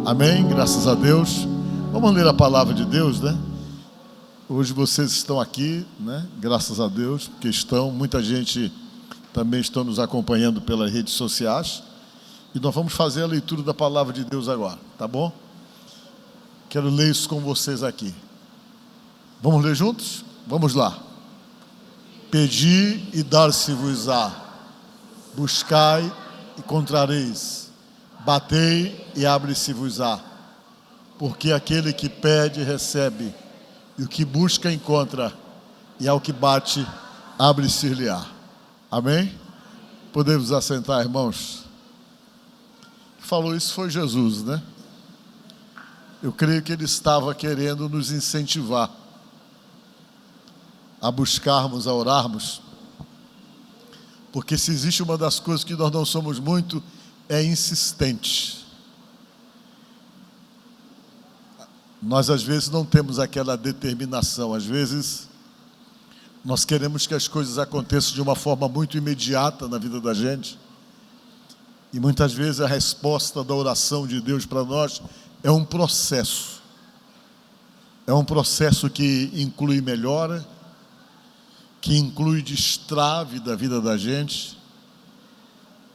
Amém? Graças a Deus. Vamos ler a palavra de Deus, né? Hoje vocês estão aqui, né? Graças a Deus, porque muita gente também está nos acompanhando pelas redes sociais. E nós vamos fazer a leitura da palavra de Deus agora, tá bom? Quero ler isso com vocês aqui. Vamos ler juntos? Vamos lá. Pedi e dar-se-vos-á, buscai e encontrareis, batei e abre-se-vos-á, porque aquele que pede recebe, e o que busca encontra, e ao que bate abre-se-lhe-á. Amém? Podemos assentar, irmãos? Quem falou isso foi Jesus, né? Eu creio que ele estava querendo nos incentivar a buscarmos, a orarmos, porque se existe uma das coisas que nós não somos muito, é insistente. Nós às vezes não temos aquela determinação, às vezes nós queremos que as coisas aconteçam de uma forma muito imediata na vida da gente, e muitas vezes a resposta da oração de Deus para nós é um processo que inclui melhora, que inclui destrave da vida da gente,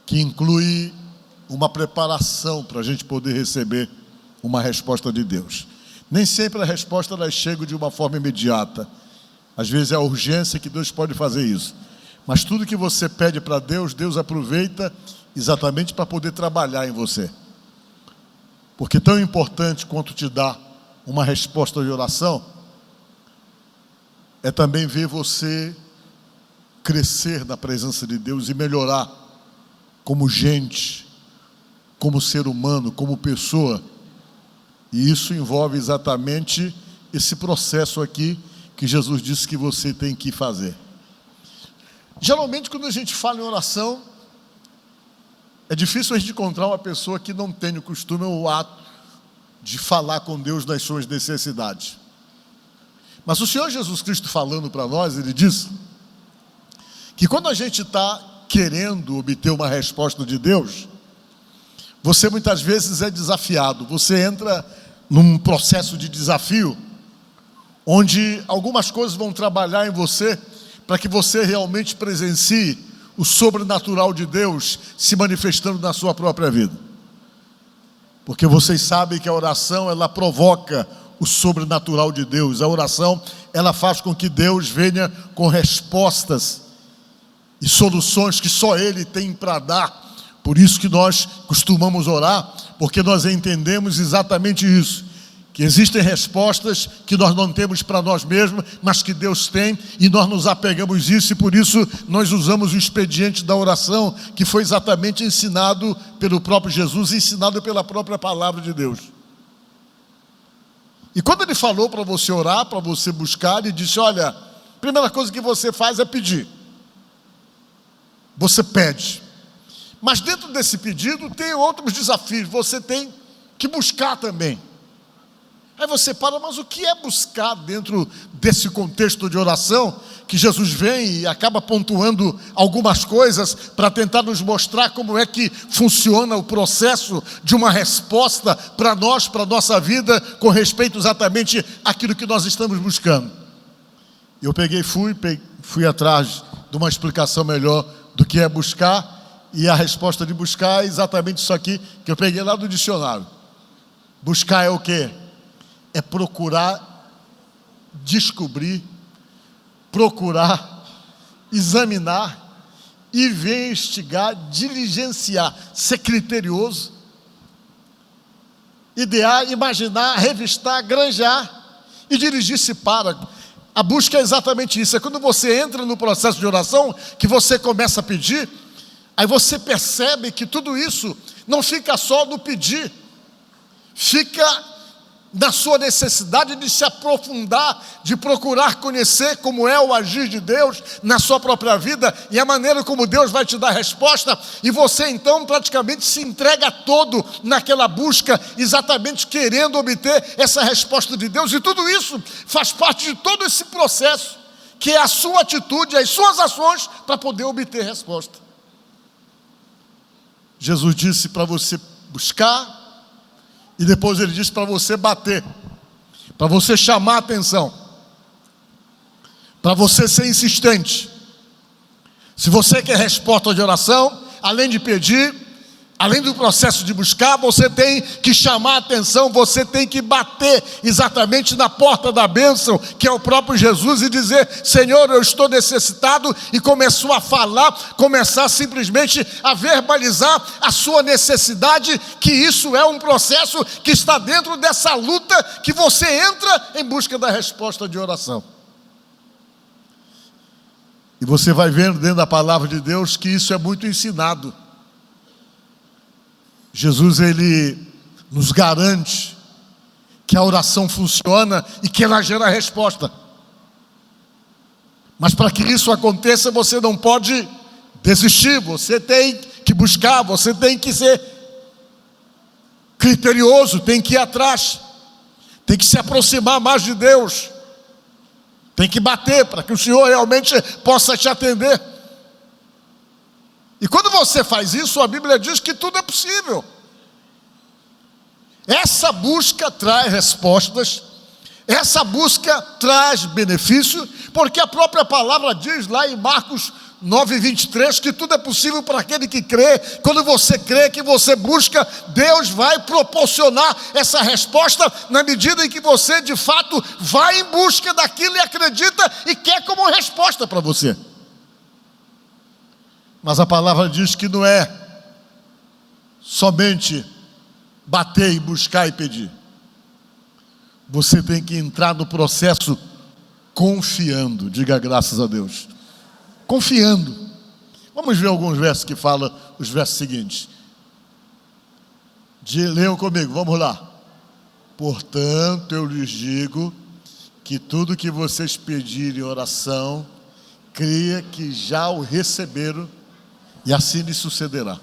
que inclui uma preparação para a gente poder receber uma resposta de Deus. Nem sempre a resposta ela chega de uma forma imediata. Às vezes é a urgência que Deus pode fazer isso. Mas tudo que você pede para Deus, Deus aproveita exatamente para poder trabalhar em você. Porque tão importante quanto te dar uma resposta de oração, é também ver você crescer na presença de Deus e melhorar como gente, como ser humano, como pessoa. E isso envolve exatamente esse processo aqui que Jesus disse que você tem que fazer. Geralmente, quando a gente fala em oração, é difícil a gente encontrar uma pessoa que não tenha o costume ou o ato de falar com Deus das suas necessidades. Mas o Senhor Jesus Cristo falando para nós, Ele diz que quando a gente está querendo obter uma resposta de Deus, você muitas vezes é desafiado, você entra num processo de desafio, onde algumas coisas vão trabalhar em você, para que você realmente presencie o sobrenatural de Deus se manifestando na sua própria vida. Porque vocês sabem que a oração, ela provoca o sobrenatural de Deus. A oração, ela faz com que Deus venha com respostas e soluções que só Ele tem para dar. Por isso que nós costumamos orar, porque nós entendemos exatamente isso, que existem respostas que nós não temos para nós mesmos, mas que Deus tem, e nós nos apegamos a isso, e por isso nós usamos o expediente da oração, que foi exatamente ensinado pelo próprio Jesus, ensinado pela própria palavra de Deus. E quando Ele falou para você orar, para você buscar, Ele disse: olha, a primeira coisa que você faz é pedir. Você pede. Mas dentro desse pedido tem outros desafios, você tem que buscar também. Aí você para, mas o que é buscar dentro desse contexto de oração, que Jesus vem e acaba pontuando algumas coisas para tentar nos mostrar como é que funciona o processo de uma resposta para nós, para a nossa vida, com respeito exatamente àquilo que nós estamos buscando. Eu fui atrás de uma explicação melhor do que é buscar, e a resposta de buscar é exatamente isso aqui, que eu peguei lá do dicionário. Buscar é o quê? É procurar, descobrir, procurar, examinar, investigar, diligenciar, ser criterioso, idear, imaginar, revistar, granjar e dirigir-se para. A busca é exatamente isso, é quando você entra no processo de oração, que você começa a pedir, aí você percebe que tudo isso não fica só no pedir, fica na sua necessidade de se aprofundar, de procurar conhecer como é o agir de Deus na sua própria vida e a maneira como Deus vai te dar resposta, e você então praticamente se entrega todo naquela busca, exatamente querendo obter essa resposta de Deus, e tudo isso faz parte de todo esse processo, que é a sua atitude, as suas ações para poder obter resposta. Jesus disse para você buscar E depois ele diz para você bater, para você chamar a atenção, para você ser insistente. Se você quer resposta de oração, além de pedir, além do processo de buscar, você tem que chamar a atenção, você tem que bater exatamente na porta da bênção, que é o próprio Jesus, e dizer: Senhor, eu estou necessitado, e começou a falar, começar simplesmente a verbalizar a sua necessidade, que isso é um processo que está dentro dessa luta, que você entra em busca da resposta de oração. E você vai vendo dentro da palavra de Deus que isso é muito ensinado. Jesus, ele nos garante que a oração funciona e que ela gera resposta. Mas para que isso aconteça, você não pode desistir, você tem que buscar, você tem que ser criterioso, tem que ir atrás, tem que se aproximar mais de Deus, tem que bater para que o Senhor realmente possa te atender. E quando você faz isso, a Bíblia diz que tudo é possível. Essa busca traz respostas, essa busca traz benefício, porque a própria palavra diz lá em Marcos 9:23 que tudo é possível para aquele que crê. Quando você crê, que você busca, Deus vai proporcionar essa resposta na medida em que você de fato vai em busca daquilo e acredita e quer como resposta para você. Mas a palavra diz que não é somente bater e buscar e pedir. Você tem que entrar no processo confiando. Diga graças a Deus. Confiando. Vamos ver alguns versos que falam os versos seguintes. Leiam comigo, vamos lá. Portanto, eu lhes digo que tudo que vocês pedirem em oração, creia que já o receberam, e assim lhe sucederá.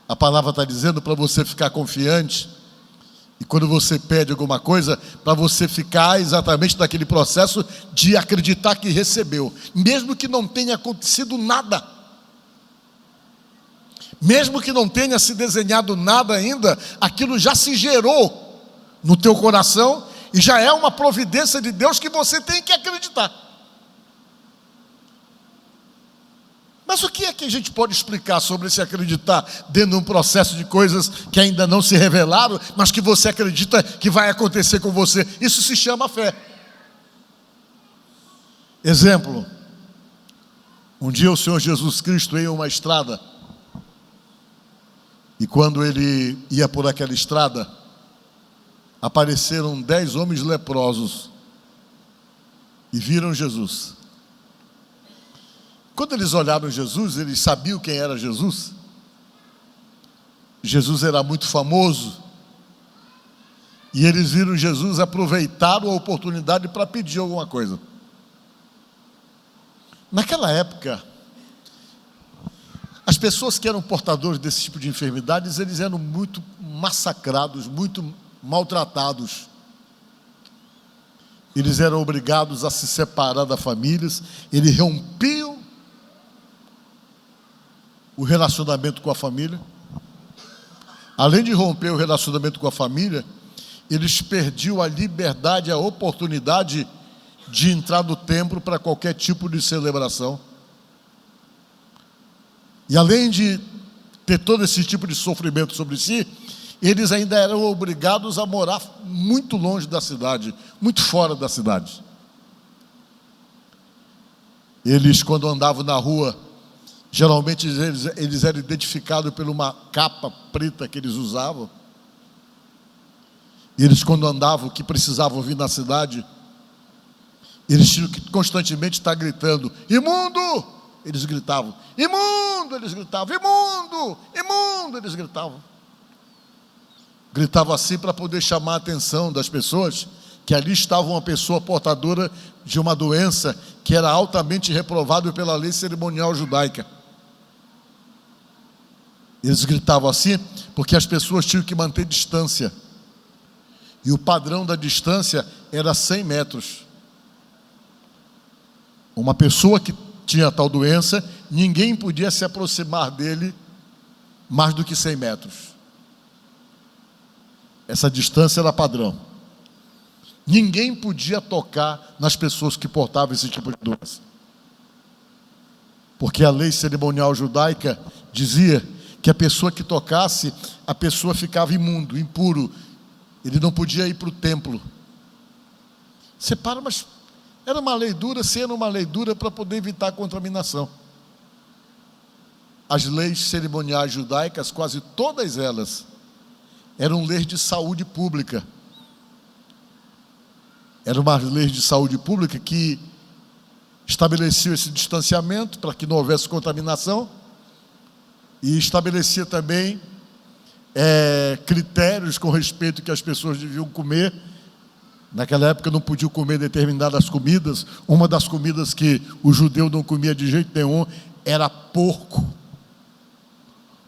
A palavra está dizendo para você ficar confiante, e quando você pede alguma coisa, para você ficar exatamente naquele processo de acreditar que recebeu, mesmo que não tenha acontecido nada, mesmo que não tenha se desenhado nada ainda, aquilo já se gerou no teu coração, e já é uma providência de Deus que você tem que acreditar. Mas o que é que a gente pode explicar sobre esse acreditar dentro de um processo de coisas que ainda não se revelaram, mas que você acredita que vai acontecer com você? Isso se chama fé. Exemplo: um dia o Senhor Jesus Cristo ia em uma estrada, e quando ele ia por aquela estrada, apareceram 10 homens leprosos e viram Jesus. Quando eles olharam Jesus, eles sabiam quem era Jesus. Jesus era muito famoso. E eles viram Jesus, aproveitaram a oportunidade para pedir alguma coisa. Naquela época, as pessoas que eram portadores desse tipo de enfermidades, eles eram muito massacrados, muito maltratados. Eles eram obrigados a se separar das famílias, eles rompiam o relacionamento com a família. Além de romper o relacionamento com a família, eles perdiam a liberdade, a oportunidade de entrar no templo para qualquer tipo de celebração. E além de ter todo esse tipo de sofrimento sobre si, eles ainda eram obrigados a morar muito longe da cidade, muito fora da cidade. Eles, quando andavam na rua, geralmente eles eram identificados por uma capa preta que eles usavam. E eles, quando andavam, que precisavam vir na cidade, eles tinham que constantemente estar gritando: imundo! Eles gritavam: imundo! Eles gritavam: imundo! Imundo! Eles gritavam. Gritavam assim para poder chamar a atenção das pessoas, que ali estava uma pessoa portadora de uma doença que era altamente reprovável pela lei cerimonial judaica. Eles gritavam assim porque as pessoas tinham que manter distância, e o padrão da distância era 100 metros. Uma pessoa que tinha tal doença, ninguém podia se aproximar dele mais do que 100 metros. essa distância era padrão. Ninguém podia tocar nas pessoas que portavam esse tipo de doença. Porque a lei cerimonial judaica dizia que a pessoa que tocasse, a pessoa ficava imundo, impuro. Ele não podia ir para o templo. Você para, mas era uma lei dura, se era uma lei dura para poder evitar a contaminação. As leis cerimoniais judaicas, quase todas elas, eram leis de saúde pública. Eram umas leis de saúde pública que estabeleciam esse distanciamento para que não houvesse contaminação e estabelecia também critérios com respeito ao que as pessoas deviam comer. Naquela época não podiam comer determinadas comidas. Uma das comidas que o judeu não comia de jeito nenhum era porco.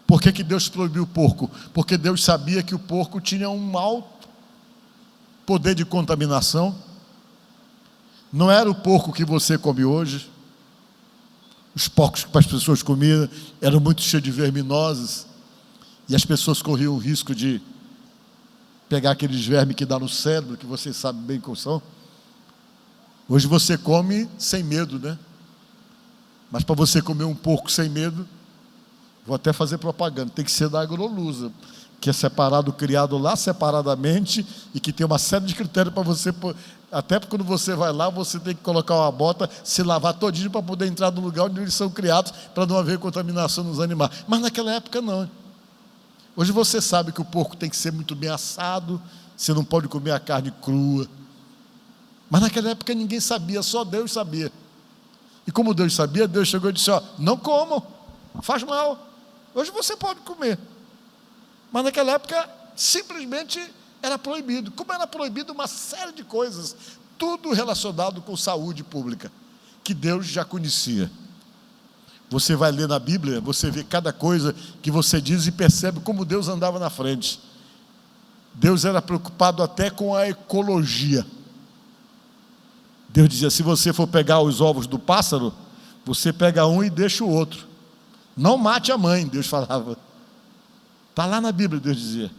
Por que Deus proibiu o porco? Porque Deus sabia que o porco tinha um alto poder de contaminação. Não era o porco que você come hoje. Os porcos que as pessoas comiam eram muito cheios de verminoses. E as pessoas corriam o risco de pegar aqueles vermes que dá no cérebro, que vocês sabem bem quais são. Hoje você come sem medo, né? Mas para você comer um porco sem medo, vou até fazer propaganda, tem que ser da Agrolusa, que é separado, criado lá separadamente e que tem uma série de critérios para você, até porque quando você vai lá, você tem que colocar uma bota, se lavar todinho para poder entrar no lugar onde eles são criados, para não haver contaminação nos animais. Mas naquela época não. Hoje você sabe que o porco tem que ser muito bem assado, você não pode comer a carne crua. Mas naquela época ninguém sabia, só Deus sabia. E como Deus sabia, Deus chegou e disse: ó, não comam, faz mal. Hoje você pode comer. Mas naquela época, simplesmente era proibido. Como era proibido uma série de coisas, tudo relacionado com saúde pública, que Deus já conhecia. Você vai ler na Bíblia, você vê cada coisa que você diz e percebe como Deus andava na frente. Deus era preocupado até com a ecologia. Deus dizia: se você for pegar os ovos do pássaro, você pega um e deixa o outro. Não mate a mãe, Deus falava. Está lá na Bíblia, Deus dizia.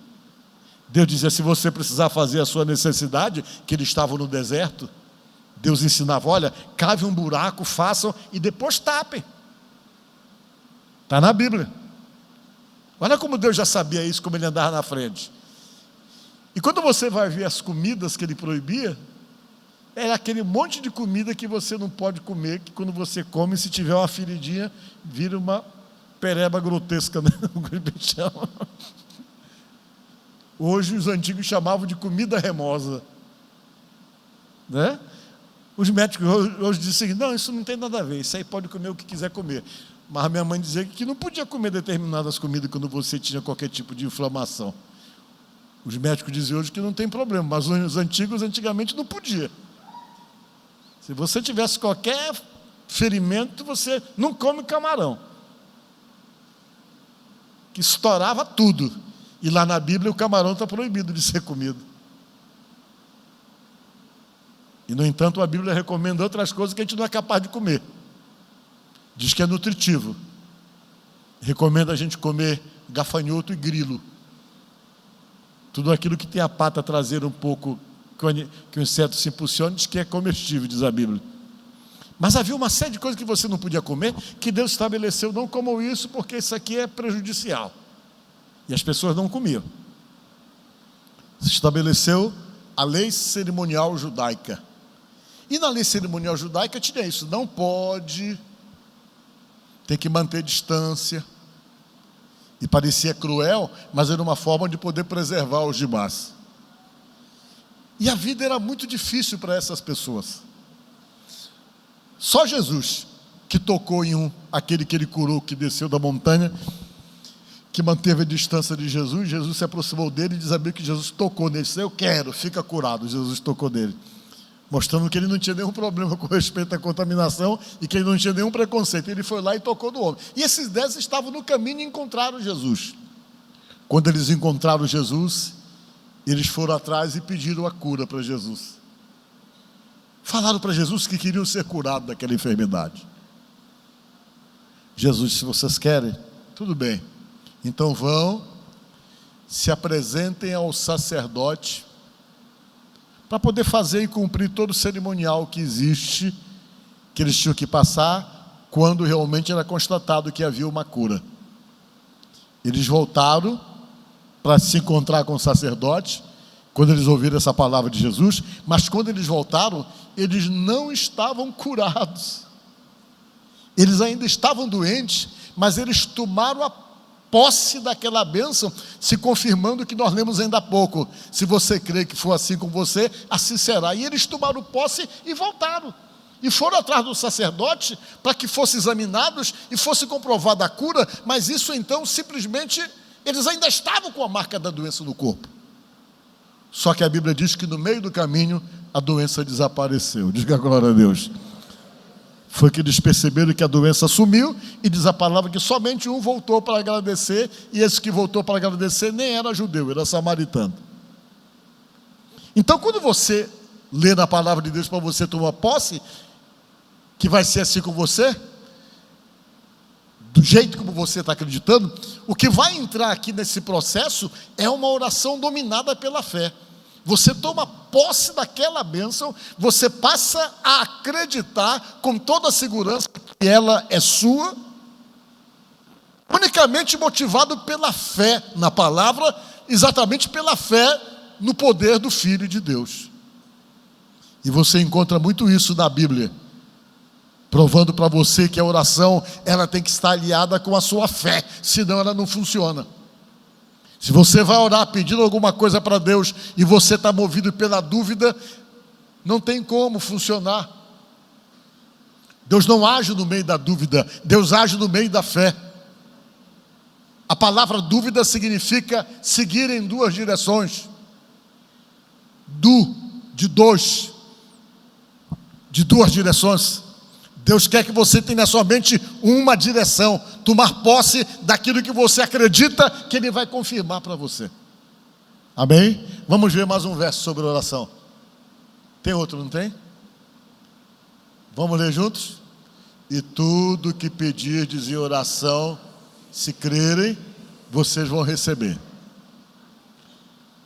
Deus dizia: se você precisar fazer a sua necessidade, que eles estavam no deserto, Deus ensinava: olha, cave um buraco, façam e depois tapem. Está na Bíblia. Olha como Deus já sabia isso, como ele andava na frente. E quando você vai ver as comidas que ele proibia, era aquele monte de comida que você não pode comer, que quando você come, se tiver uma feridinha, vira uma pereba grotesca, né? Hoje os antigos chamavam de comida remosa, né? Os médicos hoje dizem: não, isso não tem nada a ver, isso aí pode comer o que quiser comer. Mas a minha mãe dizia que não podia comer determinadas comidas quando você tinha qualquer tipo de inflamação. Os médicos dizem hoje que não tem problema, mas os antigos, antigamente, não podia. Se você tivesse qualquer ferimento, você não come camarão, que estourava tudo. E lá na Bíblia o camarão está proibido de ser comido. E no entanto a Bíblia recomenda outras coisas que a gente não é capaz de comer. Diz que é nutritivo. Recomenda a gente comer gafanhoto e grilo. Tudo aquilo que tem a pata traseira um pouco, que o inseto se impulsiona, diz que é comestível, diz a Bíblia. Mas havia uma série de coisas que você não podia comer, que Deus estabeleceu: não comam isso, porque isso aqui é prejudicial. E as pessoas não comiam. Se estabeleceu a lei cerimonial judaica. E na lei cerimonial judaica tinha isso: não pode, tem que manter distância. E parecia cruel, mas era uma forma de poder preservar os demais. E a vida era muito difícil para essas pessoas. Só Jesus, que tocou em aquele que ele curou, que desceu da montanha, que manteve a distância de Jesus, Jesus se aproximou dele e diz a Bíblia que Jesus tocou nele. Disse: eu quero, fica curado. Jesus tocou nele, mostrando que ele não tinha nenhum problema com respeito à contaminação e que ele não tinha nenhum preconceito. Ele foi lá e tocou no homem. E esses 10 estavam no caminho e encontraram Jesus. Quando eles encontraram Jesus, eles foram atrás e pediram a cura para Jesus. Falaram para Jesus que queriam ser curados daquela enfermidade. Jesus disse: se vocês querem, tudo bem, então vão, se apresentem ao sacerdote para poder fazer e cumprir todo o cerimonial que existe, que eles tinham que passar quando realmente era constatado que havia uma cura. Eles voltaram para se encontrar com o sacerdote, quando eles ouviram essa palavra de Jesus, mas quando eles voltaram, eles não estavam curados. Eles ainda estavam doentes, mas eles tomaram a posse daquela bênção, se confirmando o que nós lemos ainda há pouco. Se você crê que for assim com você, assim será. E eles tomaram posse e voltaram. E foram atrás do sacerdote para que fossem examinados e fosse comprovada a cura, mas isso então simplesmente, eles ainda estavam com a marca da doença no corpo. Só que a Bíblia diz que no meio do caminho a doença desapareceu. Diga glória a Deus. Foi que eles perceberam que a doença sumiu, e diz a palavra que somente um voltou para agradecer, e esse que voltou para agradecer nem era judeu, era samaritano. Então, quando você lê na palavra de Deus para você tomar posse, que vai ser assim com você, do jeito como você está acreditando, o que vai entrar aqui nesse processo é uma oração dominada pela fé. Você toma posse daquela bênção, você passa a acreditar com toda a segurança que ela é sua, unicamente motivado pela fé na palavra, exatamente pela fé no poder do Filho de Deus. E você encontra muito isso na Bíblia, provando para você que a oração, ela tem que estar aliada com a sua fé, senão ela não funciona. Se você vai orar pedindo alguma coisa para Deus e você está movido pela dúvida, não tem como funcionar. Deus não age no meio da dúvida, Deus age no meio da fé. A palavra dúvida significa seguir em duas direções. De duas direções. Deus quer que você tenha somente uma direção, tomar posse daquilo que você acredita que Ele vai confirmar para você. Amém? Vamos ver mais um verso sobre oração. Tem outro, não tem? Vamos ler juntos? E tudo que pedirdes em oração, se crerem, vocês vão receber.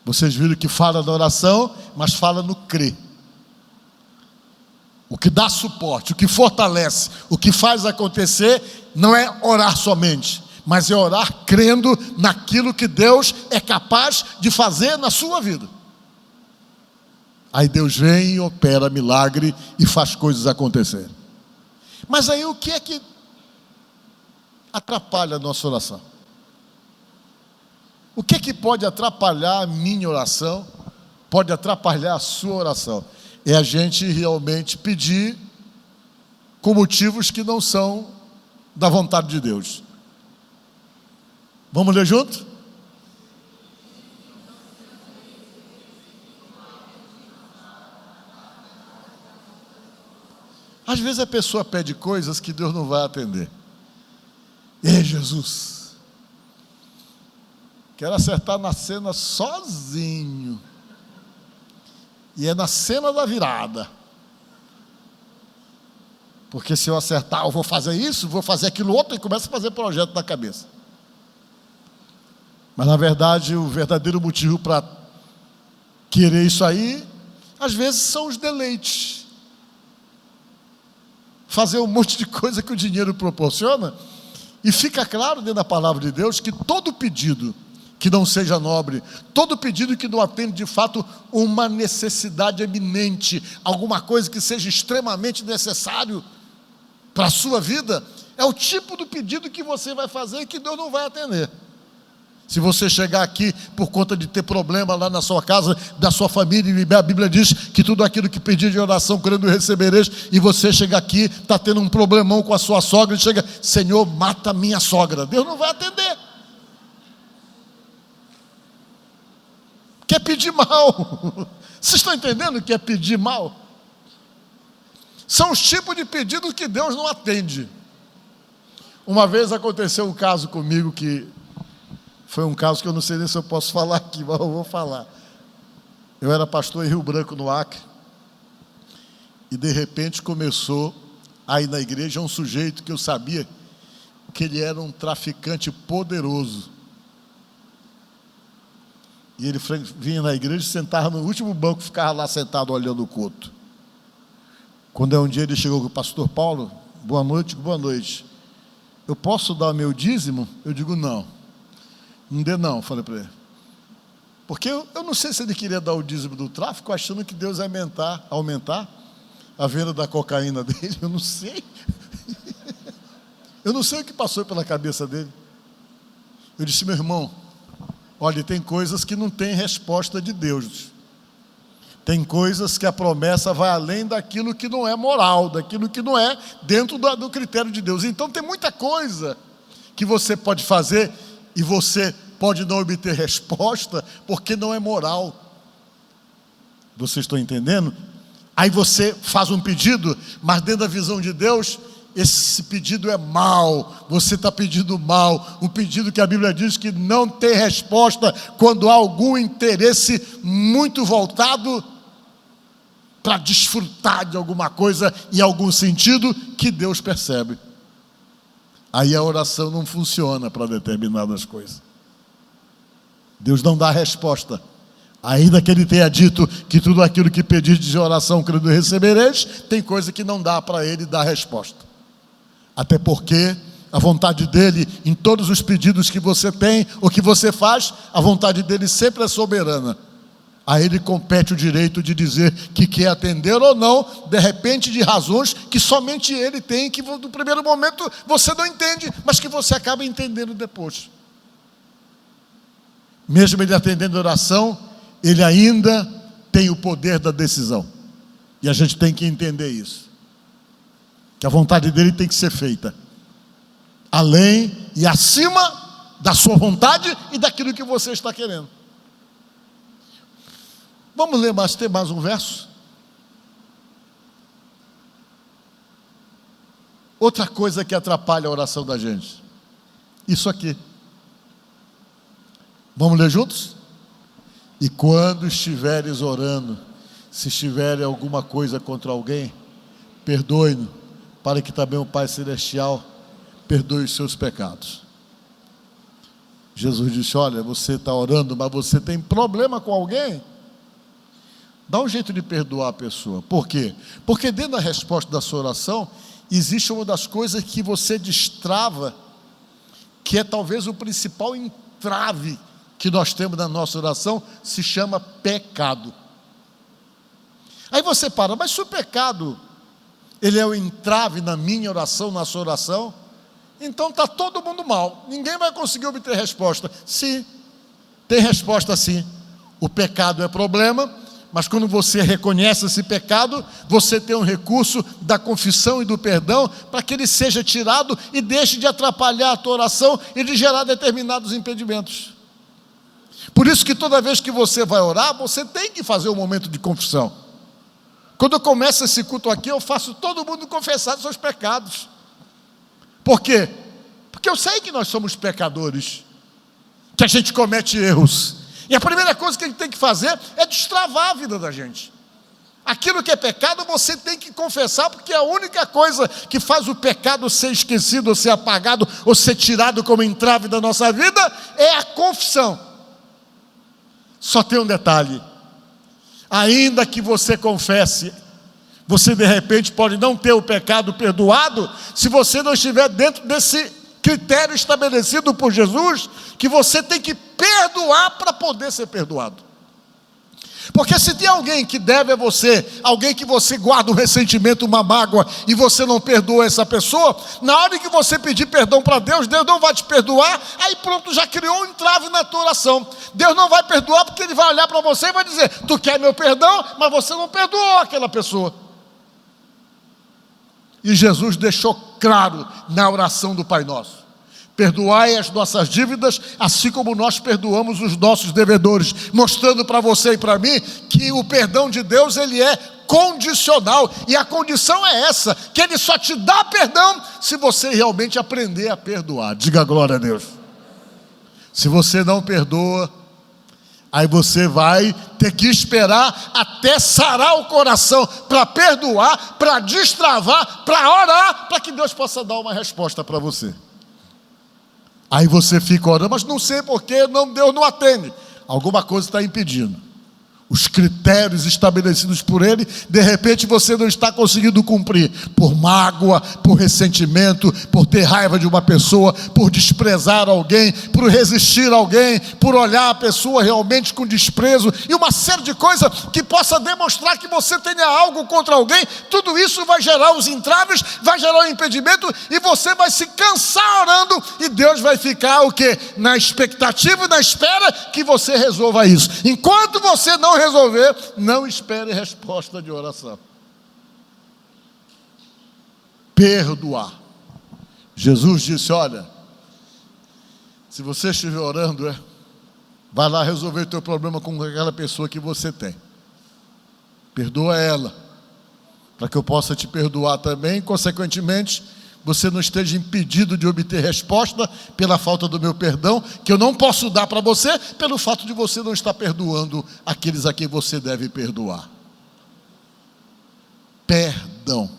Vocês viram que fala da oração, mas fala no crer. O que dá suporte, o que fortalece, o que faz acontecer, não é orar somente, mas é orar crendo naquilo que Deus é capaz de fazer na sua vida. Aí Deus vem e opera milagre e faz coisas acontecerem. Mas aí o que é que atrapalha a nossa oração? O que é que pode atrapalhar a minha oração? Pode atrapalhar a sua oração? É a gente realmente pedir com motivos que não são da vontade de Deus. Vamos ler junto? Às vezes a pessoa pede coisas que Deus não vai atender. Ei, Jesus, quero acertar na cena sozinho. E é na cena da virada. Porque se eu acertar, eu vou fazer isso, vou fazer aquilo outro, e começa a fazer projeto na cabeça. Mas na verdade, o verdadeiro motivo para querer isso aí, às vezes são os deleites. Fazer um monte de coisa que o dinheiro proporciona. E fica claro dentro da palavra de Deus que todo pedido que não seja nobre, todo pedido que não atende de fato uma necessidade eminente, alguma coisa que seja extremamente necessário para a sua vida, é o tipo do pedido que você vai fazer e que Deus não vai atender. Se você chegar aqui por conta de ter problema lá na sua casa, da sua família, e a Bíblia diz que tudo aquilo que pedir de oração, crendo recebereis, e você chega aqui, está tendo um problemão com a sua sogra, e chega, Senhor, mata minha sogra, Deus não vai atender. Quer pedir mal. Vocês estão entendendo o que é pedir mal? São os tipos de pedidos que Deus não atende. Uma vez aconteceu um caso comigo que foi um caso que eu não sei nem se eu posso falar aqui, mas eu vou falar. Eu era pastor em Rio Branco, no Acre, e de repente começou a ir na igreja um sujeito que eu sabia que ele era um traficante poderoso. E ele vinha na igreja, sentava no último banco, ficava lá sentado olhando o culto. Quando um dia ele chegou com o pastor Paulo, boa noite, boa noite. Eu posso dar o meu dízimo? Eu digo, não. Não dê não, falei para ele. Porque eu não sei se ele queria dar o dízimo do tráfico, achando que Deus ia aumentar a venda da cocaína dele, eu não sei. Eu não sei o que passou pela cabeça dele. Eu disse, meu irmão, olha, tem coisas que não tem resposta de Deus. Tem coisas que a promessa vai além daquilo que não é moral, daquilo que não é dentro do critério de Deus. Então tem muita coisa que você pode fazer e você pode não obter resposta porque não é moral. Vocês estão entendendo? Aí você faz um pedido, mas dentro da visão de Deus, esse pedido é mal, você está pedindo mal, um pedido que a Bíblia diz que não tem resposta quando há algum interesse muito voltado para desfrutar de alguma coisa em algum sentido que Deus percebe. Aí a oração não funciona para determinadas coisas. Deus não dá resposta. Ainda que Ele tenha dito que tudo aquilo que pedir de oração, crendo recebereis, tem coisa que não dá para Ele dar resposta. Até porque a vontade dEle, em todos os pedidos que você tem, ou que você faz, a vontade dEle sempre é soberana. A Ele compete o direito de dizer que quer atender ou não, de repente de razões que somente Ele tem, que no primeiro momento você não entende, mas que você acaba entendendo depois. Mesmo Ele atendendo a oração, Ele ainda tem o poder da decisão. E a gente tem que entender isso. Que a vontade dEle tem que ser feita. Além e acima da sua vontade e daquilo que você está querendo. Vamos ler tem mais um verso? Outra coisa que atrapalha a oração da gente. Isso aqui. Vamos ler juntos? E quando estiveres orando, se estiver alguma coisa contra alguém, perdoe-no, para que também o Pai Celestial perdoe os seus pecados. Jesus disse, olha, você está orando, mas você tem problema com alguém? Dá um jeito de perdoar a pessoa. Por quê? Porque dentro da resposta da sua oração, existe uma das coisas que você destrava, que é talvez o principal entrave que nós temos na nossa oração, se chama pecado. Aí você para, mas se o pecado, ele é o entrave na minha oração, na sua oração, então está todo mundo mal, ninguém vai conseguir obter resposta. Sim, tem resposta sim. O pecado é problema, mas quando você reconhece esse pecado, você tem um recurso da confissão e do perdão para que ele seja tirado e deixe de atrapalhar a tua oração e de gerar determinados impedimentos. Por isso que toda vez que você vai orar, você tem que fazer um momento de confissão. Quando eu começo esse culto aqui, eu faço todo mundo confessar os seus pecados. Por quê? Porque eu sei que nós somos pecadores, que a gente comete erros. E a primeira coisa que a gente tem que fazer é destravar a vida da gente. Aquilo que é pecado você tem que confessar, porque a única coisa que faz o pecado ser esquecido, ou ser apagado, ou ser tirado como entrave da nossa vida, é a confissão. Só tem um detalhe: ainda que você confesse, você de repente pode não ter o pecado perdoado, se você não estiver dentro desse critério estabelecido por Jesus, que você tem que perdoar para poder ser perdoado. Porque se tem alguém que deve a você, alguém que você guarda um ressentimento, uma mágoa, e você não perdoa essa pessoa, na hora que você pedir perdão para Deus, Deus não vai te perdoar, aí pronto, já criou um entrave na tua oração. Deus não vai perdoar porque Ele vai olhar para você e vai dizer, tu quer meu perdão, mas você não perdoou aquela pessoa. E Jesus deixou claro na oração do Pai Nosso: perdoai as nossas dívidas, assim como nós perdoamos os nossos devedores, mostrando para você e para mim que o perdão de Deus, ele é condicional, e a condição é essa, que Ele só te dá perdão se você realmente aprender a perdoar. Diga glória a Deus. Se você não perdoa, aí você vai ter que esperar até sarar o coração para perdoar, para destravar, para orar, para que Deus possa dar uma resposta para você. Aí você fica orando, mas não sei porquê, Deus não atende. alguma coisa está impedindo. Os critérios estabelecidos por Ele, de repente você não está conseguindo cumprir, por mágoa, por ressentimento, por ter raiva de uma pessoa, por desprezar alguém, por resistir a alguém, por olhar a pessoa realmente com desprezo, e uma série de coisas que possa demonstrar que você tenha algo contra alguém. Tudo isso vai gerar os entraves, vai gerar o impedimento, e você vai se cansar orando, e Deus vai ficar o quê? Na expectativa e na espera que você resolva isso. Enquanto você não resolver, não espere resposta de oração. Perdoar. Jesus disse: olha, se você estiver orando, vai lá resolver o teu problema com aquela pessoa que você tem. Perdoa ela, para que eu possa te perdoar também, consequentemente, você não esteja impedido de obter resposta pela falta do meu perdão, que eu não posso dar para você, pelo fato de você não estar perdoando aqueles a quem você deve perdoar. Perdão.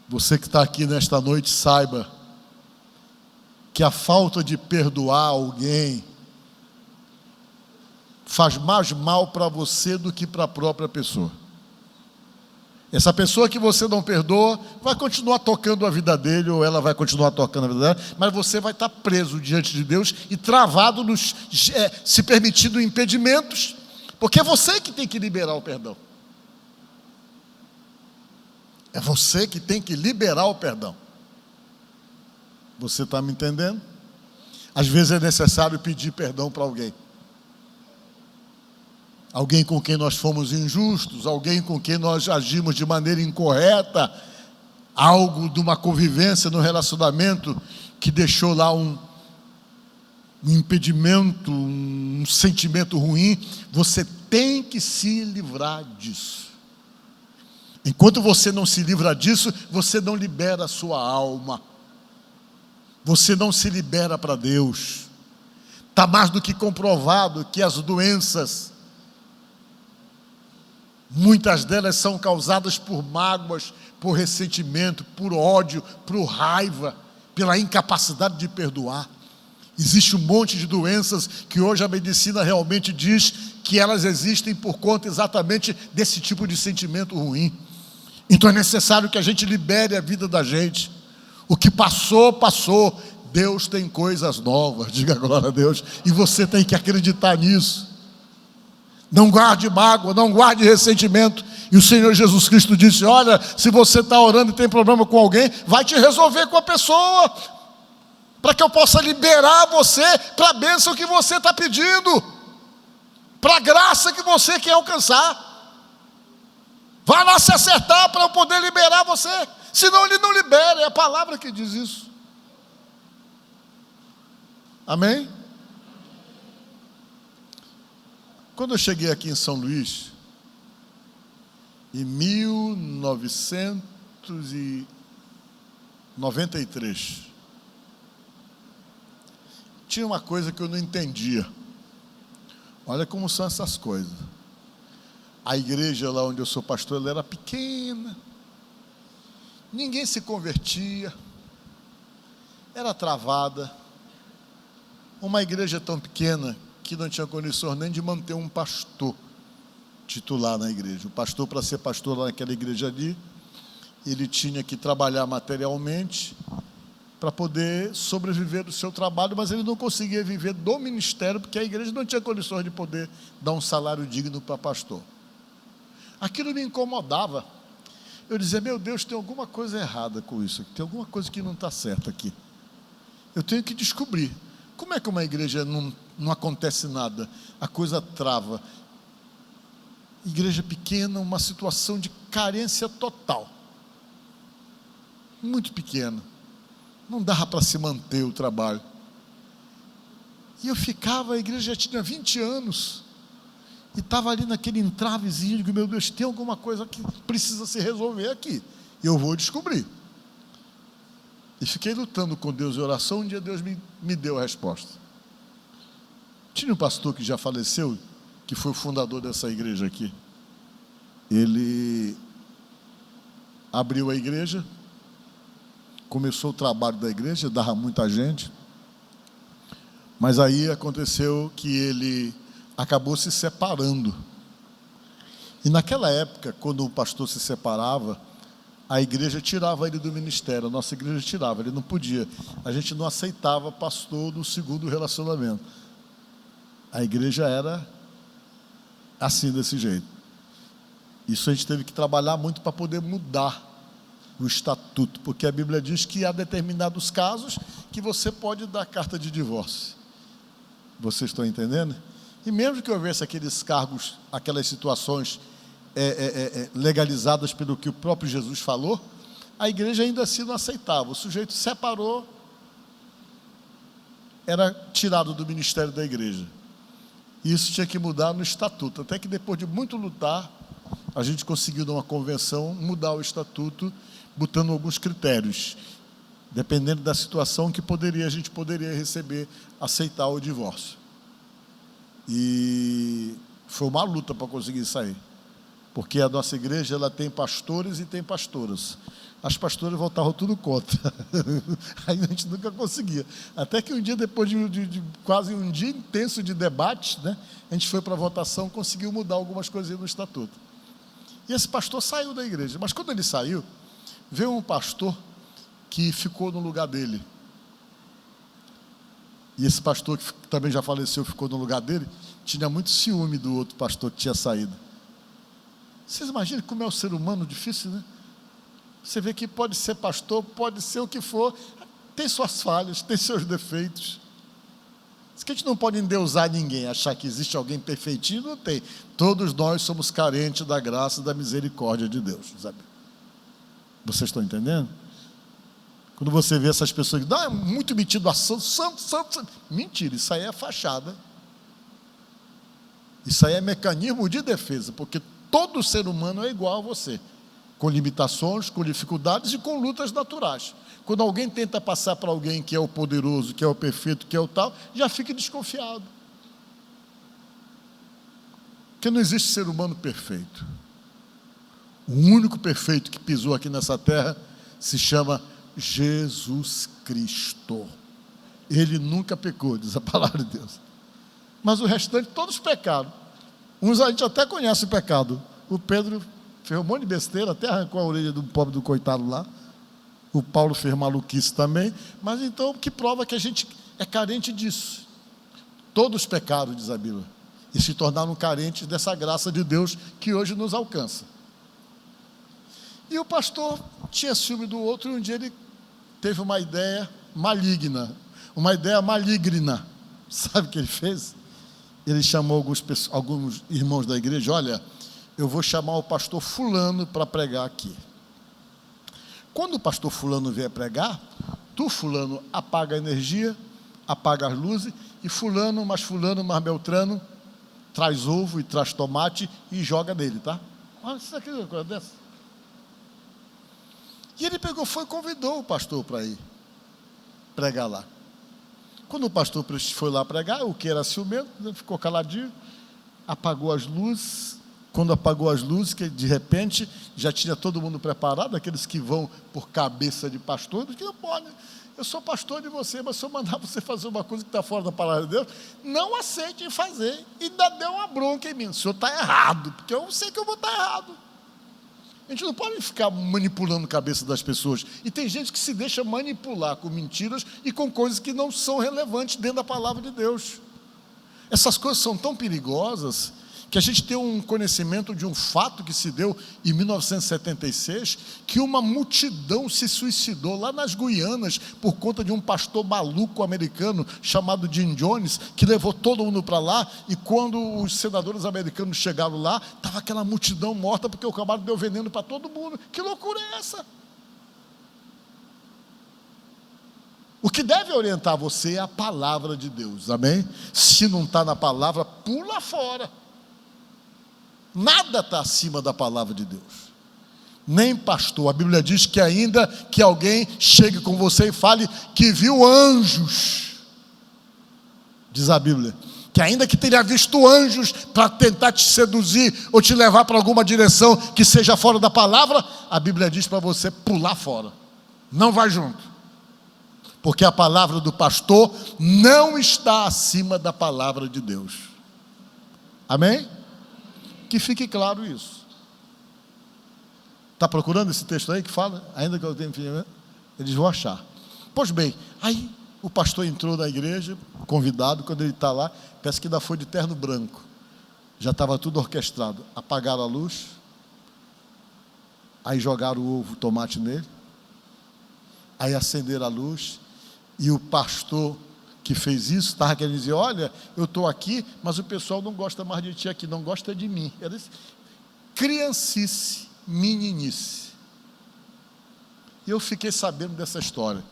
Você que está aqui nesta noite, saiba que a falta de perdoar alguém faz mais mal para você do que para a própria pessoa. Essa pessoa que você não perdoa vai continuar tocando a vida dele, ou ela vai continuar tocando a vida dela, mas você vai estar preso diante de Deus e travado, se permitindo impedimentos, porque é você que tem que liberar o perdão. É você que tem que liberar o perdão. Você está me entendendo? Às vezes é necessário pedir perdão para alguém. Alguém com quem nós fomos injustos, alguém com quem nós agimos de maneira incorreta, algo de uma convivência no relacionamento que deixou lá um impedimento, um sentimento ruim. Você tem que se livrar disso. Enquanto você não se livra disso, você não libera a sua alma, você não se libera para Deus. Está mais do que comprovado que as doenças, muitas delas são causadas por mágoas, por ressentimento, por ódio, por raiva, pela incapacidade de perdoar. Existe um monte de doenças que hoje a medicina realmente diz que elas existem por conta exatamente desse tipo de sentimento ruim. Então é necessário que a gente libere a vida da gente. O que passou, passou. Deus tem coisas novas, diga glória a Deus, e você tem que acreditar nisso. Não guarde mágoa, não guarde ressentimento. E o Senhor Jesus Cristo disse: olha, se você está orando e tem problema com alguém, vai te resolver com a pessoa, para que eu possa liberar você para a bênção que você está pedindo, para a graça que você quer alcançar. Vai lá se acertar para eu poder liberar você, senão Ele não libera. É a palavra que diz isso. Amém? Quando eu cheguei aqui em São Luís, em 1993, tinha uma coisa que eu não entendia. Olha como são essas coisas. A igreja lá onde eu sou pastor, ela era pequena, ninguém se convertia, era travada. Uma igreja tão pequena que não tinha condições nem de manter um pastor titular na igreja. O pastor, para ser pastor lá naquela igreja ali, ele tinha que trabalhar materialmente para poder sobreviver do seu trabalho, mas ele não conseguia viver do ministério, porque a igreja não tinha condições de poder dar um salário digno para pastor. Aquilo me incomodava. Eu dizia: meu Deus, tem alguma coisa errada com isso, tem alguma coisa que não está certa aqui. Eu tenho que descobrir. Como é que uma igreja não acontece nada? A coisa trava. Igreja pequena, uma situação de carência total. Muito pequena. Não dava para se manter o trabalho. E eu ficava, a igreja já tinha 20 anos. E estava ali naquele entravezinho, digo: meu Deus, tem alguma coisa que precisa se resolver aqui. Eu vou descobrir. E fiquei lutando com Deus em oração. Um dia Deus me deu a resposta. Tinha um pastor que já faleceu, que foi o fundador dessa igreja aqui. Ele abriu a igreja, começou o trabalho da igreja, dava muita gente. Mas aí aconteceu que ele acabou se separando. E naquela época, quando o pastor se separava, a igreja tirava ele do ministério, a nossa igreja tirava, ele não podia. A gente não aceitava pastor no segundo relacionamento. A igreja era assim, desse jeito. Isso a gente teve que trabalhar muito para poder mudar o estatuto, porque a Bíblia diz que há determinados casos que você pode dar carta de divórcio. Vocês estão entendendo? E mesmo que houvesse aqueles cargos, aquelas situações legalizadas pelo que o próprio Jesus falou, a igreja ainda assim não aceitava. O sujeito separou, era tirado do ministério da igreja. E isso tinha que mudar no estatuto, até que depois de muito lutar, a gente conseguiu, numa convenção, mudar o estatuto, botando alguns critérios, dependendo da situação que a gente poderia receber, aceitar o divórcio. E foi uma luta para conseguir sair, porque a nossa igreja ela tem pastores e tem pastoras. As pastoras voltavam tudo contra. Aí a gente nunca conseguia. Até que um dia, depois de quase um dia intenso de debate, né, a gente foi para a votação, conseguiu mudar algumas coisinhas no estatuto. E esse pastor saiu da igreja. Mas quando ele saiu, veio um pastor que ficou no lugar dele. E esse pastor, que também já faleceu, ficou no lugar dele, tinha muito ciúme do outro pastor que tinha saído. Vocês imaginam como é o ser humano difícil, né? Você vê que pode ser pastor, pode ser o que for, tem suas falhas, tem seus defeitos. Isso que a gente não pode endeusar ninguém, achar que existe alguém perfeitinho, não tem. Todos nós somos carentes da graça e da misericórdia de Deus, sabe? Vocês estão entendendo? Quando você vê essas pessoas que é muito metido a santo. Mentira, isso aí é fachada. Isso aí é mecanismo de defesa, porque todo ser humano é igual a você, com limitações, com dificuldades e com lutas naturais. Quando alguém tenta passar para alguém que é o poderoso, que é o perfeito, que é o tal, já fica desconfiado. Porque não existe ser humano perfeito. O único perfeito que pisou aqui nessa terra se chama Jesus Cristo. Ele nunca pecou, diz a palavra de Deus. Mas o restante, todos pecaram. Uns a gente até conhece o pecado. O Pedro fez um monte de besteira, até arrancou a orelha do pobre do coitado lá. O Paulo fez maluquice também. Mas então, que prova que a gente é carente disso. Todos pecaram, diz a Bíblia, e se tornaram carentes dessa graça de Deus que hoje nos alcança. E o pastor tinha ciúme do outro, e um dia ele teve uma ideia maligna. Sabe o que ele fez? Ele chamou alguns irmãos da igreja. Olha, eu vou chamar o pastor fulano para pregar aqui. Quando o pastor fulano vier pregar, tu fulano apaga a energia, apaga as luzes, e fulano mais beltrano, traz ovo e traz tomate e joga nele, tá? Olha isso aqui, uma coisa dessa. E ele convidou o pastor para ir pregar lá. Quando o pastor foi lá pregar, o que era ciumento, ficou caladinho, apagou as luzes. Quando apagou as luzes, que de repente já tinha todo mundo preparado, aqueles que vão por cabeça de pastor, que não podem. Eu sou pastor de você, mas se eu mandar você fazer uma coisa que está fora da palavra de Deus, não aceite fazer. E ainda deu uma bronca em mim. O senhor está errado, porque eu sei que eu vou estar errado. A gente não pode ficar manipulando a cabeça das pessoas. E tem gente que se deixa manipular com mentiras e com coisas que não são relevantes dentro da palavra de Deus. Essas coisas são tão perigosas que a gente tem um conhecimento de um fato que se deu em 1976, que uma multidão se suicidou lá nas Guianas por conta de um pastor maluco americano chamado Jim Jones, que levou todo mundo para lá, e quando os senadores americanos chegaram lá, estava aquela multidão morta porque o camarada deu veneno para todo mundo. Que loucura é essa? O que deve orientar você é a palavra de Deus, amém? Se não está na palavra, pula fora. Nada está acima da palavra de Deus, nem pastor. A Bíblia diz que ainda que alguém chegue com você e fale que viu anjos, diz a Bíblia, que ainda que tenha visto anjos para tentar te seduzir ou te levar para alguma direção que seja fora da palavra, a Bíblia diz para você pular fora, não vai junto, porque a palavra do pastor não está acima da palavra de Deus. Amém? Que fique claro isso. Está procurando esse texto aí que fala? Ainda que eu tenha filho, eles vão achar. Pois bem, aí o pastor entrou na igreja, convidado, quando ele está lá, parece que ainda foi de terno branco. Já estava tudo orquestrado. Apagaram a luz, aí jogaram o ovo, o tomate nele, aí acenderam a luz, e o pastor que fez isso estava querendo dizer: olha, eu estou aqui, mas o pessoal não gosta mais de ti aqui, não gosta de mim. Era isso. Criancice, meninice. E eu fiquei sabendo dessa história.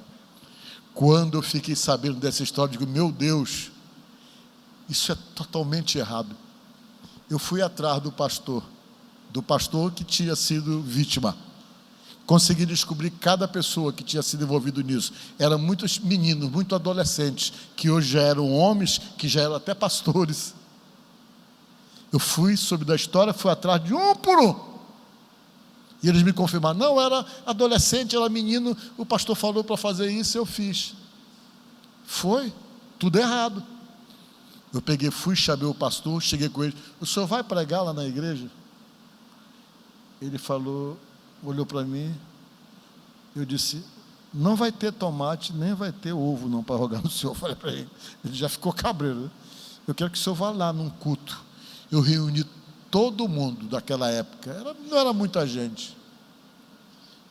Quando eu fiquei sabendo dessa história, eu digo: meu Deus, isso é totalmente errado. Eu fui atrás do pastor que tinha sido vítima. Consegui descobrir cada pessoa que tinha sido envolvido nisso. Eram muitos meninos, muitos adolescentes, que hoje já eram homens, que já eram até pastores. Eu fui, soube da história, fui atrás de um por um. E eles me confirmaram: não, era adolescente, era menino, o pastor falou para fazer isso, eu fiz. Foi, tudo errado. Eu peguei, fui, chamei o pastor, cheguei com ele: o senhor vai pregar lá na igreja? Ele falou, olhou para mim, eu disse: não vai ter tomate, nem vai ter ovo não para rogar no senhor. Eu falei para ele, ele já ficou cabreiro, né? Eu quero que o senhor vá lá num culto. Eu reuni todo mundo daquela época, não era muita gente.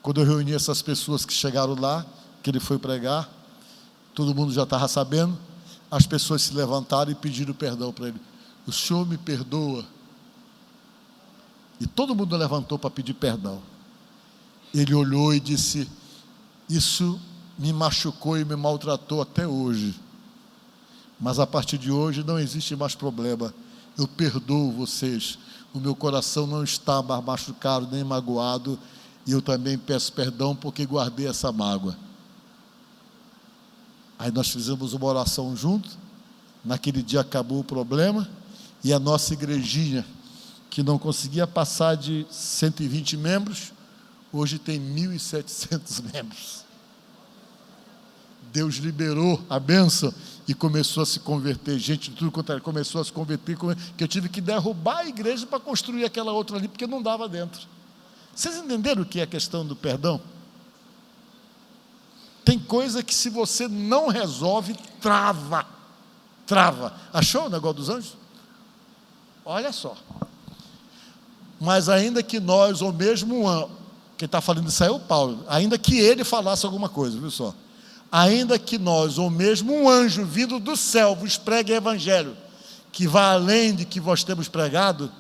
Quando eu reuni essas pessoas que chegaram lá, que ele foi pregar, todo mundo já estava sabendo, as pessoas se levantaram e pediram perdão para ele: o senhor me perdoa? E todo mundo levantou para pedir perdão. Ele olhou e disse: isso me machucou e me maltratou até hoje, mas a partir de hoje não existe mais problema, eu perdoo vocês, o meu coração não está mais machucado nem magoado, e eu também peço perdão porque guardei essa mágoa. Aí nós fizemos uma oração junto. Naquele dia acabou o problema, e a nossa igrejinha, que não conseguia passar de 120 membros, hoje tem 1.700 membros. Deus liberou a bênção e começou a se converter, gente de tudo quanto era, começou a se converter, que eu tive que derrubar a igreja para construir aquela outra ali, porque não dava dentro. Vocês entenderam o que é a questão do perdão? Tem coisa que, se você não resolve, trava. Achou o negócio dos anjos? Olha só. Mas ainda que nós, ou mesmo quem está falando isso aí é o Paulo, ainda que ele falasse alguma coisa, viu só? Ainda que nós, ou mesmo um anjo vindo do céu, vos pregue o evangelho, que vá além de que vós temos pregado,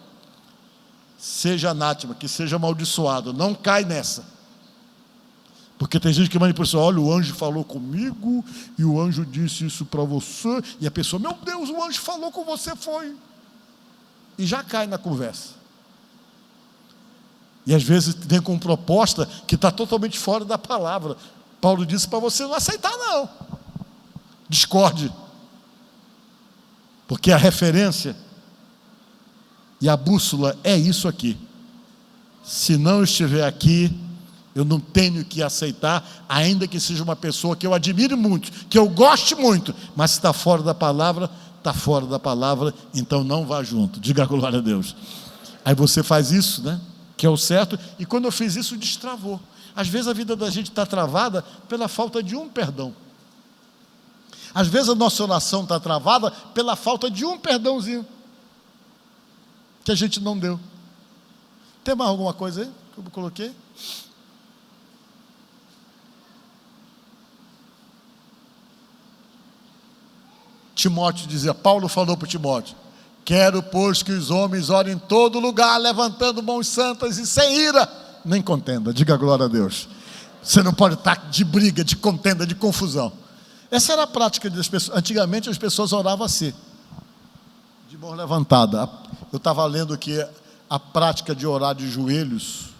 seja anátema, que seja amaldiçoado, não cai nessa. Porque tem gente que manipula: olha, o anjo falou comigo, e o anjo disse isso para você, e a pessoa: meu Deus, o anjo falou com você, foi. E já cai na conversa. E às vezes vem com proposta que está totalmente fora da palavra. Paulo disse para você não aceitar, não. Discorde. Porque a referência e a bússola é isso aqui. Se não estiver aqui, eu não tenho que aceitar, ainda que seja uma pessoa que eu admire muito, que eu goste muito, mas se está fora da palavra, está fora da palavra, então não vá junto. Diga glória a Deus. Aí você faz isso, né? Que é o certo, e quando eu fiz isso, destravou. Às vezes a vida da gente está travada pela falta de um perdão. Às vezes a nossa oração está travada pela falta de um perdãozinho que a gente não deu. Tem mais alguma coisa aí que eu coloquei? Timóteo dizia, Paulo falou para Timóteo: quero, pois, que os homens orem em todo lugar, levantando mãos santas e sem ira, nem contenda. Diga glória a Deus. Você não pode estar de briga, de contenda, de confusão. Essa era a prática das pessoas. Antigamente as pessoas oravam assim, de mão levantada. Eu estava lendo que a prática de orar de joelhos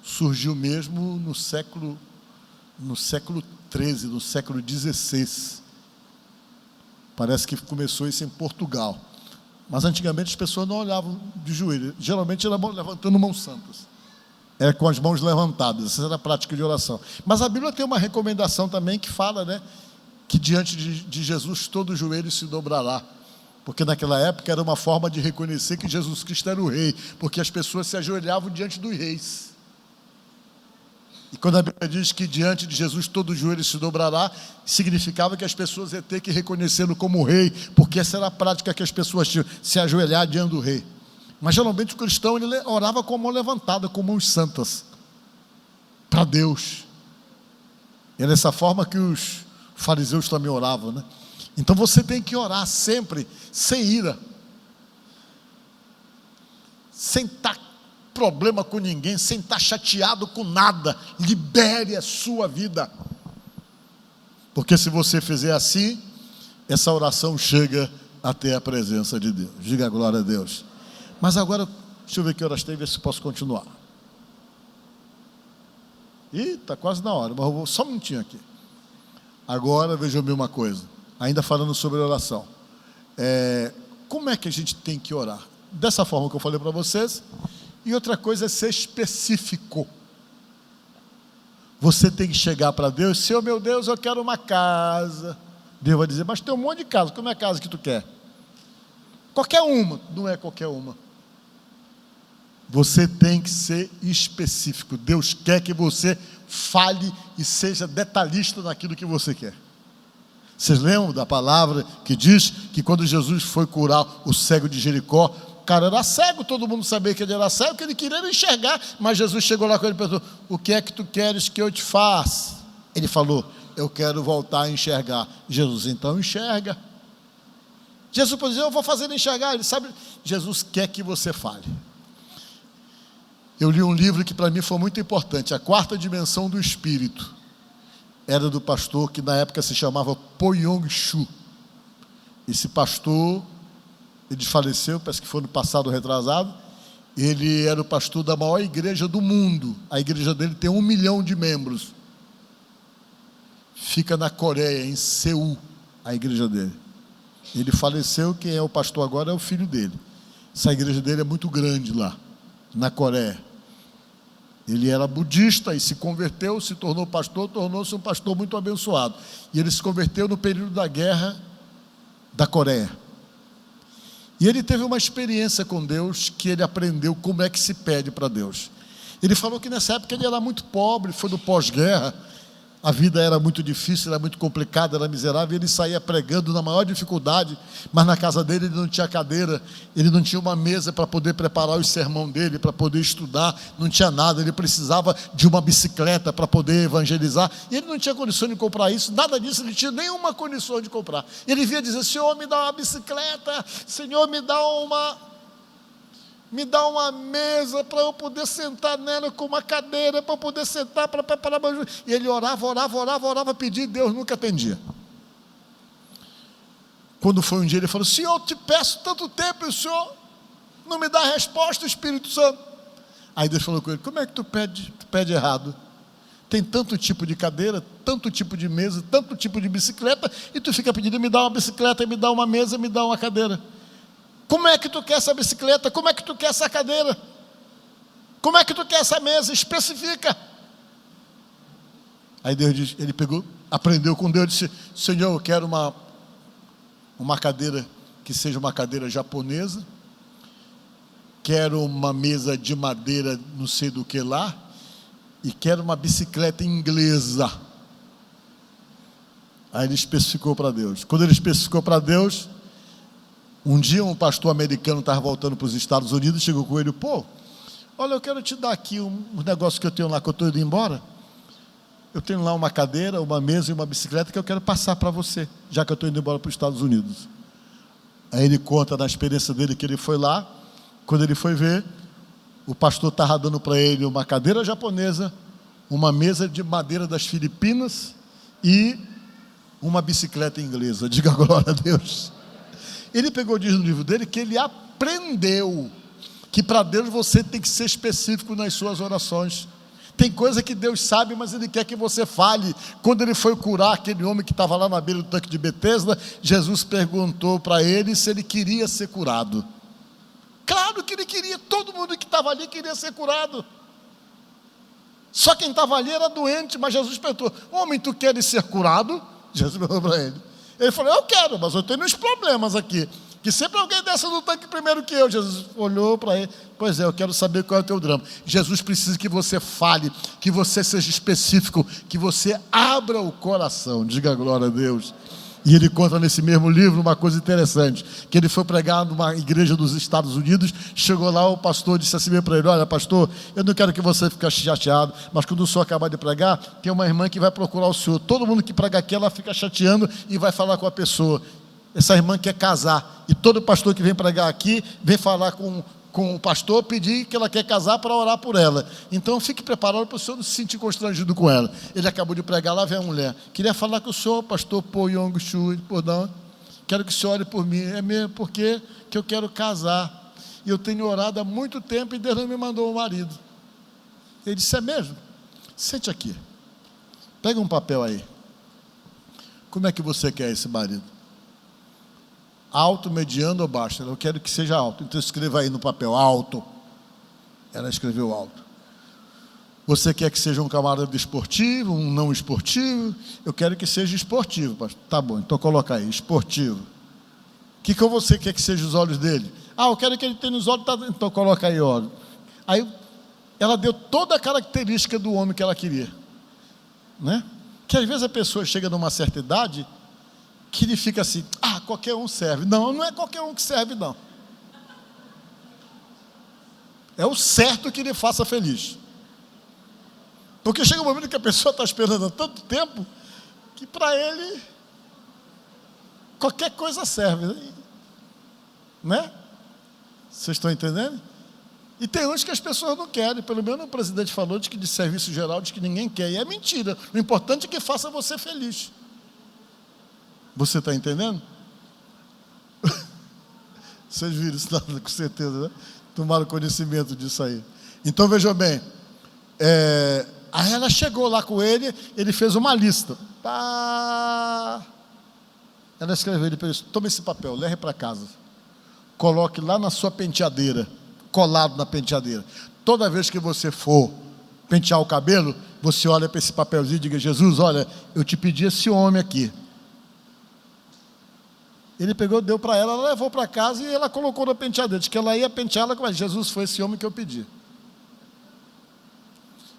surgiu mesmo no século XIII, no século XVI. Parece que começou isso em Portugal. Mas antigamente as pessoas não olhavam de joelho. Geralmente era levantando mãos santas. é com as mãos levantadas. Essa era a prática de oração. Mas a Bíblia tem uma recomendação também que fala, né, que diante de Jesus todo joelho se dobrará. Porque naquela época era uma forma de reconhecer que Jesus Cristo era o rei, porque as pessoas se ajoelhavam diante dos reis. E quando a Bíblia diz que diante de Jesus todo joelho se dobrará, significava que as pessoas iam ter que reconhecê-lo como rei, porque essa era a prática que as pessoas tinham, se ajoelhar diante do rei. Mas geralmente o cristão ele orava com a mão levantada, com mãos santas, para Deus. E é dessa forma que os fariseus também oravam, né? Então você tem que orar sempre, sem ira, sem estar problema com ninguém, sem estar chateado com nada. Libere a sua vida, porque se você fizer assim, essa oração chega até a presença de Deus. Diga glória a Deus. Mas agora, deixa eu ver que horas tem, ver se posso continuar. Ih, está quase na hora, mas eu vou só um minutinho aqui. Agora, vejam bem uma coisa, ainda falando sobre oração. Como é que a gente tem que orar? Dessa forma que eu falei para vocês. E outra coisa é ser específico. Você tem que chegar para Deus, Senhor meu Deus, eu quero uma casa. Deus vai dizer, mas tem um monte de casa, como é a casa que tu quer? Qualquer uma, não é qualquer uma. Você tem que ser específico. Deus quer que você fale e seja detalhista naquilo que você quer. Vocês lembram da palavra que diz que quando Jesus foi curar o cego de Jericó, o cara era cego, todo mundo sabia que ele era cego, que ele queria enxergar, mas Jesus chegou lá com ele e perguntou, o que é que tu queres que eu te faça? Ele falou, eu quero voltar a enxergar. Jesus, então enxerga. Jesus pode dizer, eu vou fazer ele enxergar. Ele sabe, Jesus quer que você fale. Eu li um livro que para mim foi muito importante, A Quarta Dimensão do Espírito. Era do pastor que na época se chamava Po Yong-Chu. Esse pastor, ele faleceu, parece que foi no passado retrasado. Ele era o pastor da maior igreja do mundo. A igreja dele tem 1 milhão de membros. Fica na Coreia, em Seul, a igreja dele. Ele faleceu, quem é o pastor agora é o filho dele. Essa igreja dele é muito grande lá, na Coreia. Ele era budista e se converteu, se tornou pastor, tornou-se um pastor muito abençoado. E ele se converteu no período da guerra da Coreia. E ele teve uma experiência com Deus que ele aprendeu como é que se pede para Deus. Ele falou que nessa época ele era muito pobre, foi no pós-guerra, a vida era muito difícil, era muito complicada, era miserável, e ele saía pregando na maior dificuldade, mas na casa dele ele não tinha cadeira, ele não tinha uma mesa para poder preparar o sermão dele, para poder estudar, não tinha nada, ele precisava de uma bicicleta para poder evangelizar, e ele não tinha condição de comprar isso, nada disso, ele tinha nenhuma condição de comprar. Ele vinha dizer, Senhor, me dá uma bicicleta, Senhor, me dá uma mesa para eu poder sentar nela, com uma cadeira para eu poder sentar, para preparar meu... E ele orava, pedia, e Deus nunca atendia. Quando foi um dia, ele falou, Senhor, eu te peço tanto tempo, e o Senhor não me dá resposta, Espírito Santo. Aí Deus falou com ele, como é que tu pede? Tu pede errado. Tem tanto tipo de cadeira, tanto tipo de mesa, tanto tipo de bicicleta, e tu fica pedindo, me dá uma bicicleta, me dá uma mesa, me dá uma cadeira. Como é que tu quer essa bicicleta? Como é que tu quer essa cadeira? Como é que tu quer essa mesa? Especifica. Aí Deus disse, ele pegou, aprendeu com Deus, disse, Senhor, eu quero uma cadeira que seja uma cadeira japonesa, quero uma mesa de madeira não sei do que lá, e quero uma bicicleta inglesa. Aí ele especificou para Deus. Quando ele especificou para Deus, um dia um pastor americano estava voltando para os Estados Unidos, chegou com ele, pô, olha, eu quero te dar aqui um negócio que eu tenho lá, que eu estou indo embora. Eu tenho lá uma cadeira, uma mesa e uma bicicleta que eu quero passar para você, já que eu estou indo embora para os Estados Unidos. Aí ele conta na experiência dele que ele foi lá, quando ele foi ver, o pastor estava dando para ele uma cadeira japonesa, uma mesa de madeira das Filipinas e uma bicicleta inglesa. Diga glória a Deus. Ele pegou, diz no livro dele, que ele aprendeu que para Deus você tem que ser específico nas suas orações. Tem coisa que Deus sabe, mas Ele quer que você fale. Quando ele foi curar aquele homem que estava lá na beira do tanque de Betesda, Jesus perguntou para ele se ele queria ser curado. Claro que ele queria, todo mundo que estava ali queria ser curado. Só quem estava ali era doente, mas Jesus perguntou: homem, tu queres ser curado? Jesus falou para ele. Ele falou: eu quero, mas eu tenho uns problemas aqui, que sempre alguém desce no tanque primeiro que eu. Jesus olhou para ele: pois é, eu quero saber qual é o teu drama. Jesus precisa que você fale, que você seja específico, que você abra o coração. Diga glória a Deus. E ele conta nesse mesmo livro uma coisa interessante, que ele foi pregar numa igreja dos Estados Unidos, chegou lá, o pastor disse assim para ele: olha, pastor, eu não quero que você fique chateado, mas quando o senhor acabar de pregar, tem uma irmã que vai procurar o senhor. Todo mundo que prega aqui, ela fica chateando e vai falar com a pessoa. Essa irmã quer casar, e todo pastor que vem pregar aqui, vem falar com o pastor, pedir que ela quer casar para orar por ela. Então fique preparado para o senhor não se sentir constrangido com ela. Ele acabou de pregar, lá vem a mulher: queria falar com o senhor, pastor Po Yong Shu, perdão, quero que o senhor ore por mim. É mesmo porque que eu quero casar, e eu tenho orado há muito tempo e Deus não me mandou um marido. Ele disse: é mesmo? Sente aqui, pega um papel aí. Como é que você quer esse marido? Alto, mediano ou baixo? Eu quero que seja alto. Então escreva aí no papel: alto. Ela escreveu alto. Você quer que seja um camarada esportivo, um não esportivo? Eu quero que seja esportivo, pastor. Tá bom, então coloca aí: esportivo. O que você quer que seja os olhos dele? Eu quero que ele tenha os olhos, então coloca aí olhos. Aí ela deu toda a característica do homem que ela queria, né? Que às vezes a pessoa chega numa certa idade que ele fica assim: qualquer um serve. Não, não é qualquer um que serve, não. É o certo que lhe faça feliz. Porque chega um momento que a pessoa está esperando há tanto tempo, que para ele qualquer coisa serve, né? Vocês estão entendendo? E tem uns que as pessoas não querem. Pelo menos o presidente falou de serviço geral, de que ninguém quer. E é mentira. O importante é que faça você feliz. Você está entendendo? Vocês viram isso, com certeza, né? Tomaram conhecimento disso aí. Então vejam bem, aí ela chegou lá com ele, ele fez uma lista. Ela escreveu, ele disse: toma esse papel, leve para casa, coloque lá na sua penteadeira, colado na penteadeira. Toda vez que você for pentear o cabelo, você olha para esse papelzinho e diga: Jesus, olha, eu te pedi esse homem aqui. Ele pegou, deu para ela levou para casa e ela colocou na penteadeira. Diz que ela ia penteá-la, mas Jesus, foi esse homem que eu pedi.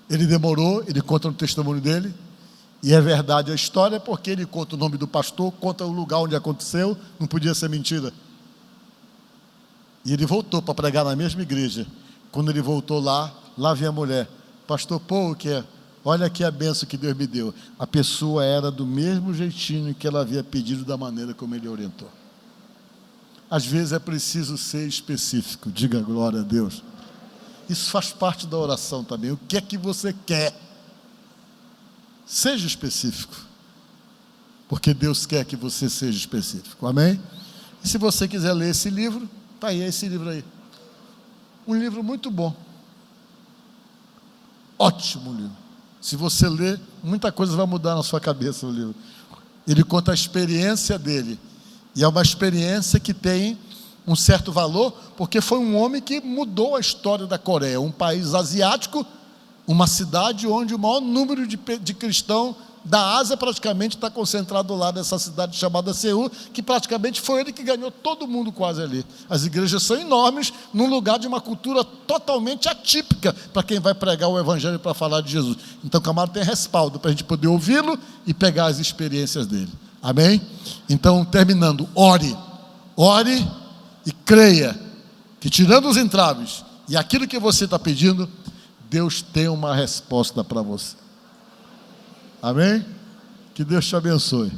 Ele demorou, ele conta no testemunho dele, e é verdade a história, porque ele conta o nome do pastor, conta o lugar onde aconteceu, não podia ser mentira. E ele voltou para pregar na mesma igreja. Quando ele voltou lá vinha a mulher: pastor Paul, o que é? Olha aqui a bênção que Deus me deu. A pessoa era do mesmo jeitinho que ela havia pedido, da maneira como ele orientou. Às vezes é preciso ser específico. Diga glória a Deus. Isso faz parte da oração também. O que é que você quer? Seja específico, porque Deus quer que você seja específico. Amém? E se você quiser ler esse livro, está aí, esse livro aí. Um livro muito bom. Ótimo livro. Se você ler, muita coisa vai mudar na sua cabeça no livro. Ele conta a experiência dele. E é uma experiência que tem um certo valor, porque foi um homem que mudou a história da Coreia. Um país asiático, uma cidade onde o maior número de cristãos da Ásia praticamente está concentrado lá nessa cidade chamada Seul, que praticamente foi ele que ganhou todo mundo quase ali. As igrejas são enormes, num lugar de uma cultura totalmente atípica para quem vai pregar o evangelho para falar de Jesus. Então o camarada tem respaldo para a gente poder ouvi-lo e pegar as experiências dele. Amém? Então, terminando, ore e creia que, tirando os entraves e aquilo que você está pedindo, Deus tem uma resposta para você. Amém? Que Deus te abençoe.